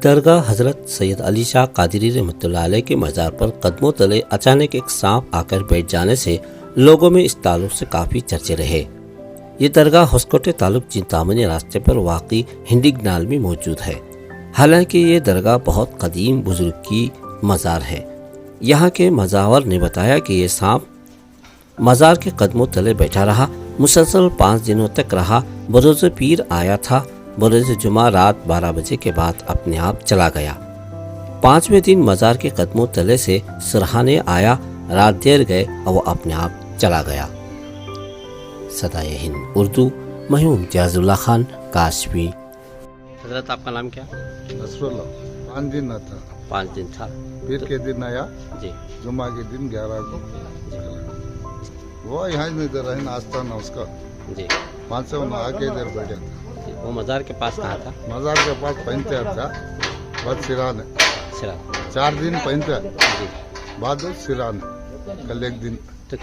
दरगाह हजरत सैयद अली शाह कादरी रहमतुल्लाह अलैह के मज़ार पर कदमों तले अचानक एक सांप आकर बैठ जाने से लोगों में इस ताल्लुक से काफ़ी चर्चे रहे। ये दरगाह होसकोटे तालुक चिंतामणी रास्ते पर वाक़ई हिंडिगनाल में मौजूद है। हालांकि ये दरगाह बहुत कदीम बुजुर्ग की मज़ार है। यहाँ के मज़ावर ने बताया कि ये सांप मज़ार के कदमों तले बैठा रहा, मुसलसल 5 दिनों तक रहा। बरोज़ पीर आया था। बरोज़ जुमा रात 12 बजे के बाद अपने आप चला गया। 5वें दिन मज़ार के कदमों तले से सुरहाने आया, रात देर गए और वो अपने आप चला गया। सदाए हिंद उर्दू, मैं हूं इम्तियाज़ुल्लाह खान काशवी। हजरत आपका नाम क्या? नसरुल्लाह। 5 दिन था। 5 दिन था। पीर के दिन आया जी। जुमा के दिन 11 को वो यहाँ इधर है आस्थाना उसका जी। 5 से आके इधर बैठे थे। वो मज़ार के पास कहाँ था? मज़ार के पास पंचायत था, बाद सिराने सिरा। 4 दिन पंचायत जी। बाद सिराने कल एक दिन। तो